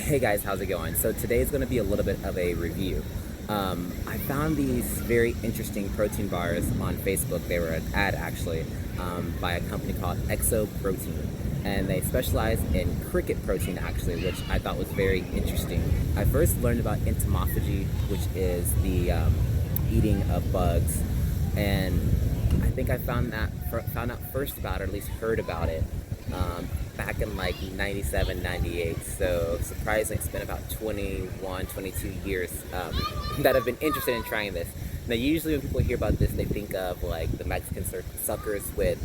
Hey guys, how's it going? So today is going to be a little bit of a review. I found these very interesting protein bars on Facebook. They were an ad actually by a company called Exoprotein, and they specialize in cricket protein actually, which I thought was very interesting. I first learned about entomophagy, which is the eating of bugs, and I think I found out first about it, or at least heard about it, back in like 97, 98. So surprisingly, it's been about 21, 22 years that I've been interested in trying this. Now, usually when people hear about this, they think of like the Mexican suckers with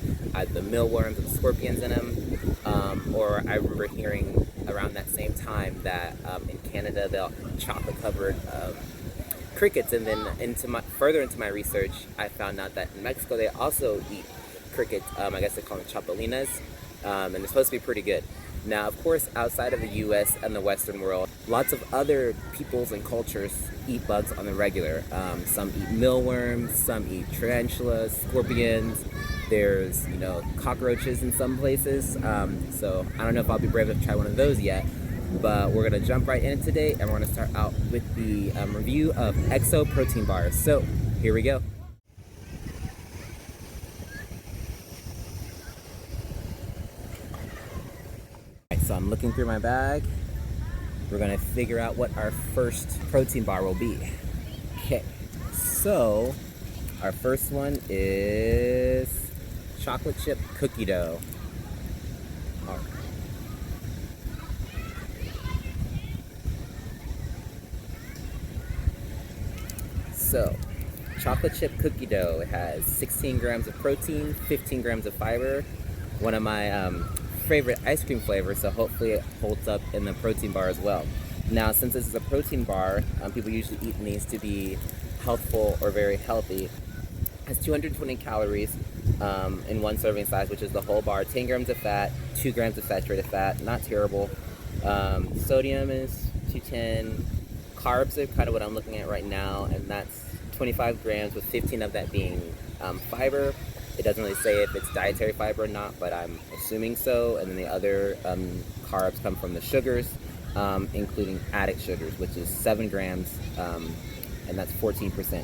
the mealworms and the scorpions in them. Or I remember hearing around that same time that in Canada, they'll chocolate covered crickets. And then further into my research, I found out that in Mexico, they also eat crickets. I guess they call them chapalinas. And they're supposed to be pretty good. Now, of course, outside of the US and the Western world, lots of other peoples and cultures eat bugs on the regular. Some eat mealworms, some eat tarantulas, scorpions. There's, cockroaches in some places. So I don't know if I'll be brave enough to try one of those yet. But we're going to jump right in today, and we're going to start out with the review of Exo protein bars. So here we go. So I'm looking through my bag. We're gonna figure out what our first protein bar will be. Okay, so our first one is chocolate chip cookie dough. All right. So, chocolate chip cookie dough, it has 16 grams of protein, 15 grams of fiber. One of my favorite ice cream flavor, so hopefully it holds up in the protein bar as well. Now, since this is a protein bar, people usually eat these to be healthful or very healthy. It has 220 calories in one serving size, which is the whole bar. 10 grams of fat, 2 grams of saturated fat, not terrible. Sodium is 210. Carbs are kind of what I'm looking at right now, and that's 25 grams with 15 of that being fiber. It doesn't really say if it's dietary fiber or not, but I'm assuming so. And then the other carbs come from the sugars, including added sugars, which is 7 grams, and that's 14%.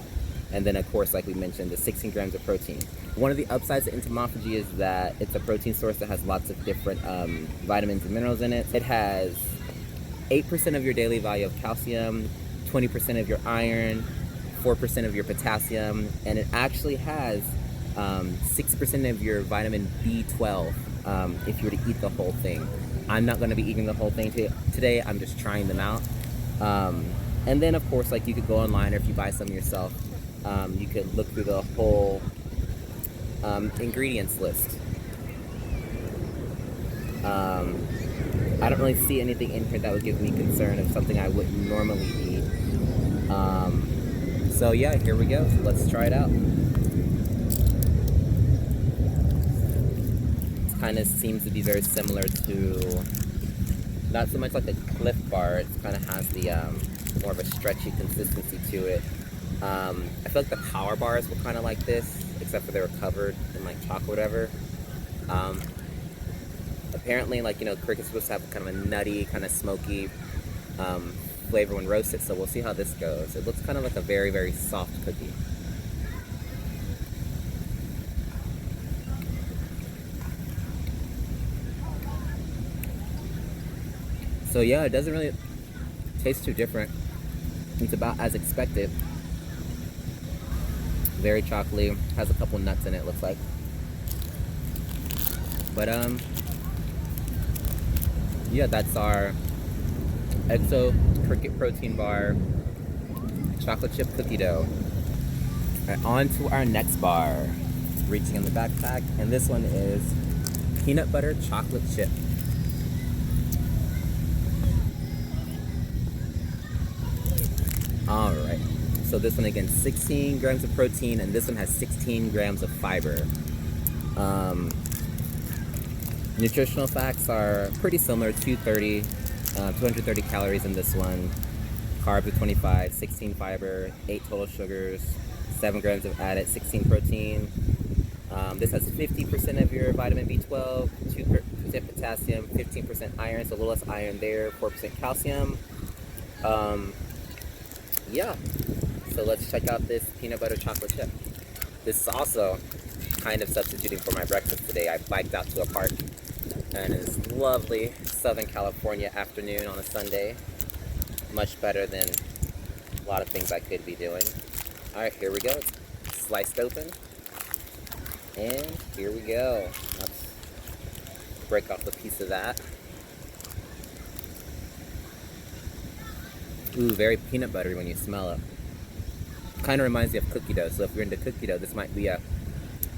And then, of course, like we mentioned, the 16 grams of protein. One of the upsides of entomophagy is that it's a protein source that has lots of different vitamins and minerals in it. It has 8% of your daily value of calcium, 20% of your iron, 4% of your potassium, and it actually has 6% of your vitamin B12 if you were to eat the whole thing. I'm not going to be eating the whole thing today. I'm just trying them out. And then, of course, like you could go online, or if you buy some yourself, you could look through the whole ingredients list. I don't really see anything in here that would give me concern of something I wouldn't normally eat. So yeah, here we go. Let's try it out. Kind of seems to be very similar to, not so much like the Cliff Bar. It kind of has the more of a stretchy consistency to it. I feel like the Power Bars were kind of like this, except for they were covered in like chocolate or whatever. Apparently, like, cricket's supposed to have kind of a nutty, kind of smoky flavor when roasted, so we'll see how this goes. It looks kind of like a very, very soft cookie. So yeah, it doesn't really taste too different. It's about as expected. Very chocolatey, has a couple nuts in it, looks like. But yeah, that's our Exo Cricket Protein Bar chocolate chip cookie dough. All right, on to our next bar. It's reaching in the backpack, and this one is peanut butter chocolate chip. Alright, so this one again, 16 grams of protein, and this one has 16 grams of fiber. Nutritional facts are pretty similar, 230 calories in this one, carbs of 25, 16 fiber, 8 total sugars, 7 grams of added, 16 protein. This has 50% of your vitamin B12, 2% potassium, 15% iron, so a little less iron there, 4% calcium. Yeah, so let's check out this peanut butter chocolate chip. This is also kind of substituting for my breakfast today. I biked out to a park, and it's lovely Southern California afternoon on a Sunday. Much better than a lot of things I could be doing. All right, here we go. It's sliced open. And here we go. Let's break off a piece of that. Ooh, very peanut buttery when you smell it. Kind of reminds me of cookie dough. So if you're into cookie dough, this might be a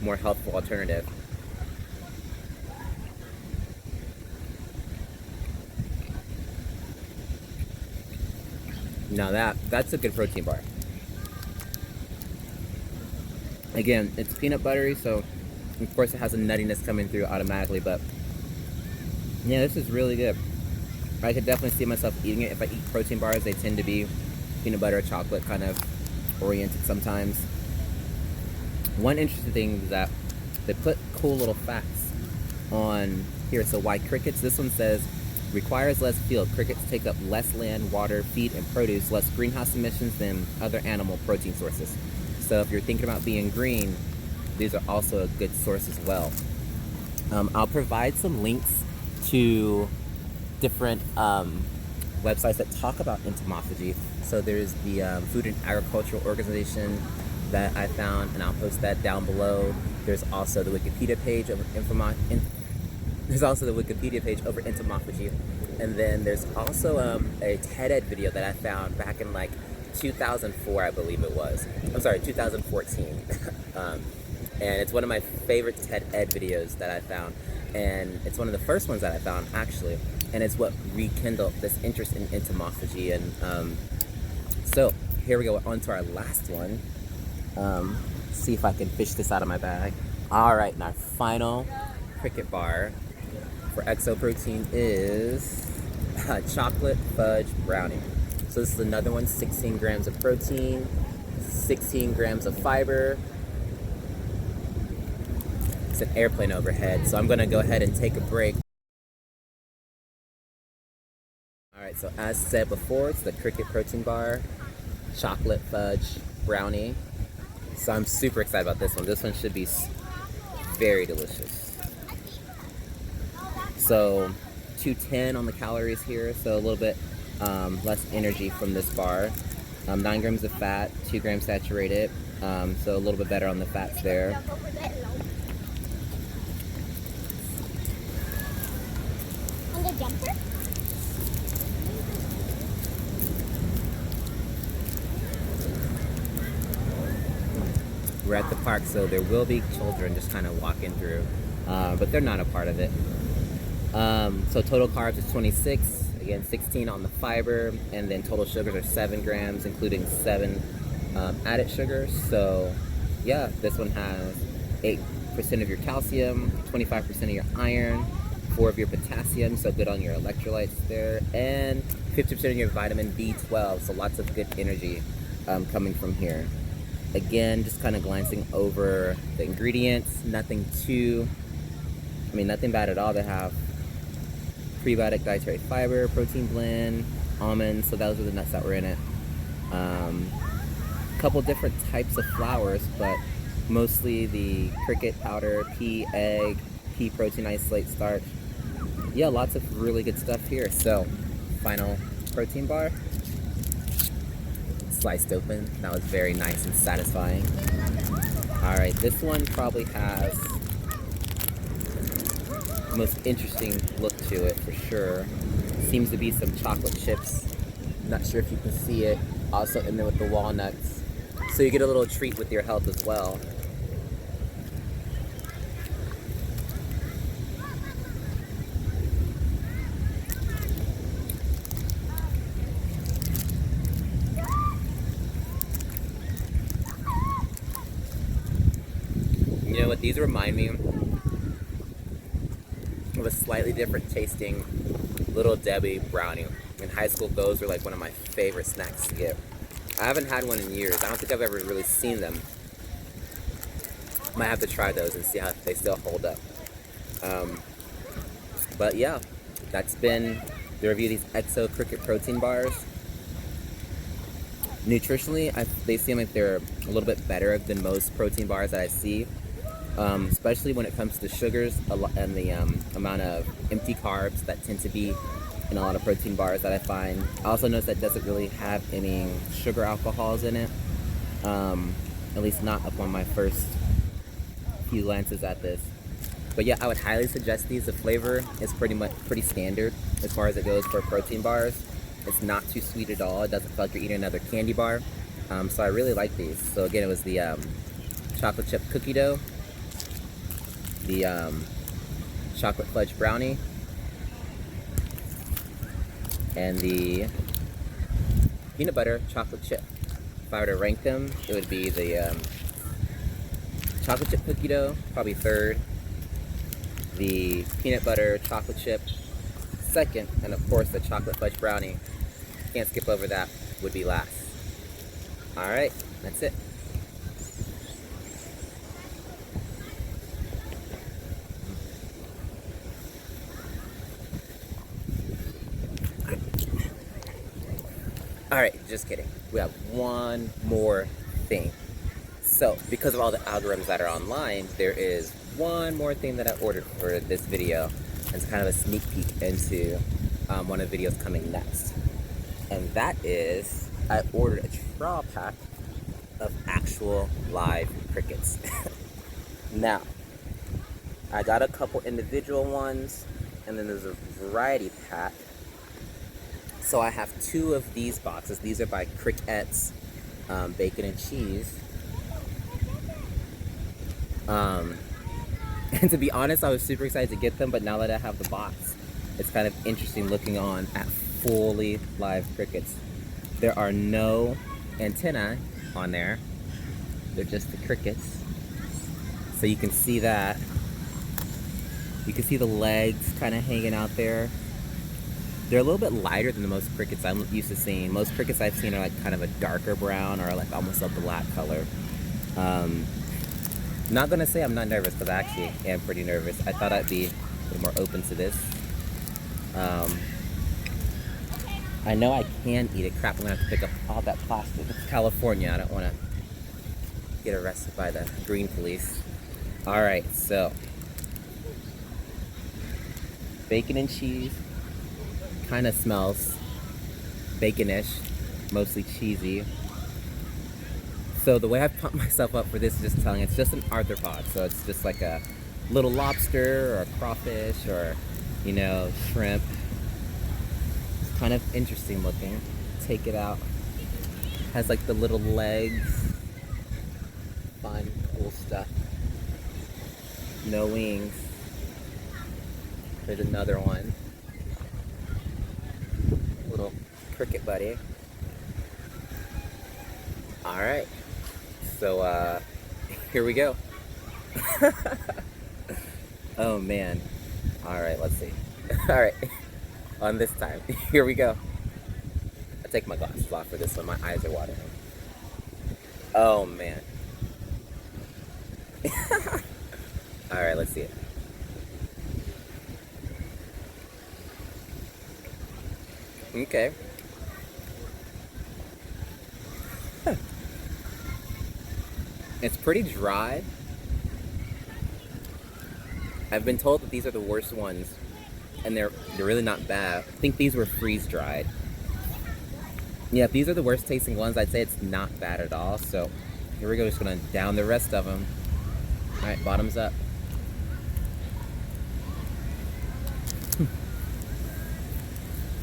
more healthful alternative. Now that's a good protein bar. Again, it's peanut buttery, so of course it has a nuttiness coming through automatically, but yeah, this is really good. I could definitely see myself eating it. If I eat protein bars, they tend to be peanut butter, chocolate kind of oriented sometimes. One interesting thing is that they put cool little facts on here. So why crickets? This one says, requires less field. Crickets take up less land, water, feed, and produce less greenhouse emissions than other animal protein sources. So if you're thinking about being green, these are also a good source as well. I'll provide some links to different websites that talk about entomophagy. So there's the Food and Agricultural Organization that I found, and I'll post that down below. There's also the Wikipedia page over entomophagy, and then there's also a TED Ed video that I found back in like 2004, I believe it was. I'm sorry, 2014. And it's one of my favorite TED Ed videos that I found, and it's one of the first ones that I found actually, and it's what rekindled this interest in entomophagy. And so here we go on to our last one. See if I can fish this out of my bag. All right, and our final cricket bar for Exo Protein is chocolate fudge brownie. So this is another one, 16 grams of protein, 16 grams of fiber. It's an airplane overhead, so I'm gonna go ahead and take a break. All right, so as said before, it's the cricket protein bar, chocolate fudge brownie. So I'm super excited about this one. This one should be very delicious. So 210 on the calories here, so a little bit less energy from this bar. 9 grams of fat, 2 grams saturated, so a little bit better on the fats there. We're at the park, so there will be children just kind of walking through, but they're not a part of it. So total carbs is 26, again 16 on the fiber, and then total sugars are 7 grams, including 7 added sugars. So yeah, this one has 8% of your calcium, 25% of your iron, 4 of your potassium, so good on your electrolytes there, and 50% of your vitamin B12, so lots of good energy coming from here. Again, just kind of glancing over the ingredients, nothing bad at all. They have prebiotic dietary fiber, protein blend, almonds, so those are the nuts that were in it. Couple different types of flours, but mostly the cricket powder, pea, egg, pea protein isolate, starch. Yeah, lots of really good stuff here. So, final protein bar. Sliced open. That was very nice and satisfying. Alright, this one probably has the most interesting look to it for sure. Seems to be some chocolate chips. Not sure if you can see it. Also in there with the walnuts. So you get a little treat with your health as well. You know what, these remind me of a slightly different tasting Little Debbie brownie. In high school, those were like one of my favorite snacks to get. I haven't had one in years. I don't think I've ever really seen them. Might have to try those and see how they still hold up. But yeah, that's been the review of these Exo Cricket protein bars. Nutritionally, they seem like they're a little bit better than most protein bars that I see, especially when it comes to the sugars and the amount of empty carbs that tend to be in a lot of protein bars that I find. I also notice that it doesn't really have any sugar alcohols in it, at least not upon my first few glances at this. But yeah, I would highly suggest these. The flavor is pretty standard as far as it goes for protein bars. It's not too sweet at all. It doesn't feel like you're eating another candy bar. So I really like these. So again, it was the chocolate chip cookie dough, the chocolate fudge brownie, and the peanut butter chocolate chip. If I were to rank them, it would be the chocolate chip cookie dough, probably third, the peanut butter chocolate chip second, and of course the chocolate fudge brownie, can't skip over that, would be last. Alright, that's it. Alright, just kidding. We have one more thing. So, because of all the algorithms that are online, there is one more thing that I ordered for this video. It's kind of a sneak peek into one of the videos coming next. And that is, I ordered a trial pack of actual live crickets. Now, I got a couple individual ones, and then there's a variety pack. So I have 2 of these boxes. These are by Crickets, Bacon and Cheese. And to be honest, I was super excited to get them, but now that I have the box, it's kind of interesting looking on at fully live crickets. There are no antennae on there. They're just the crickets. So you can see that. You can see the legs kind of hanging out there. They're a little bit lighter than the most crickets I'm used to seeing. Most crickets I've seen are like kind of a darker brown or like almost a black color. Not gonna say I'm not nervous, because I actually am pretty nervous. I thought I'd be a little more open to this. I know I can eat it. Crap, I'm gonna have to pick up all that plastic. It's California. I don't wanna get arrested by the green police. Alright, so bacon and cheese. Kind of smells baconish, mostly cheesy. So the way I pumped myself up for this is just telling, it's just an arthropod. So it's just like a little lobster or a crawfish or, you know, shrimp. It's kind of interesting looking. Take it out. Has like the little legs. Fun, cool stuff. No wings. There's another one. Little cricket buddy. Alright. So, here we go. Oh man. Alright, let's see. Alright. On this time. Here we go. I take my glasses off for this one. My eyes are watering. Oh man. Alright, let's see it. Okay. It's pretty dry. I've been told that these are the worst ones, and they're really not bad. I think these were freeze dried. Yeah, if these are the worst tasting ones, I'd say it's not bad at all. So here we go. Just gonna down the rest of them. All right, bottoms up.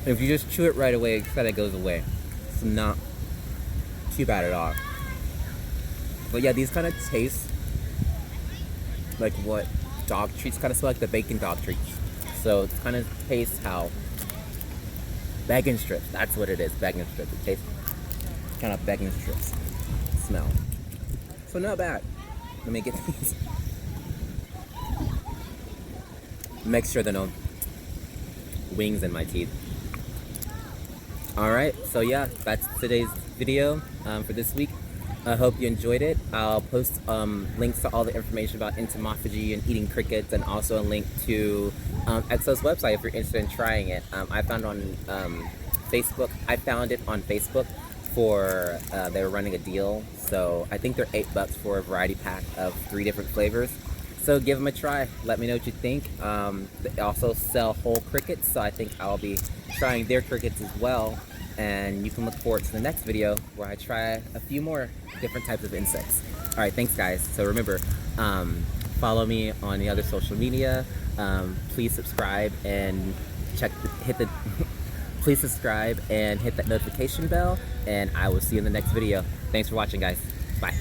If you just chew it right away, it kind of goes away. It's not too bad at all. But yeah, these kind of taste like what dog treats kind of smell like, the bacon dog treats. So it kind of tastes how bacon strips, that's what it is, bacon strips. It tastes kind of bacon strips smell. So not bad. Let me get these. Make sure there are no wings in my teeth. Alright, so yeah, that's today's video for this week. I hope you enjoyed it. I'll post links to all the information about entomophagy and eating crickets, and also a link to Exo's website if you're interested in trying it. I found on Facebook. I found it on Facebook for they were running a deal, so I think they're $8 for a variety pack of 3 different flavors. So give them a try. Let me know what you think. They also sell whole crickets, so I think I'll be trying their crickets as well. And you can look forward to the next video where I try a few more different types of insects. All right, thanks guys. So remember, follow me on the other social media. Please subscribe and please subscribe and hit that notification bell, and I will see you in the next video. Thanks for watching, guys. Bye.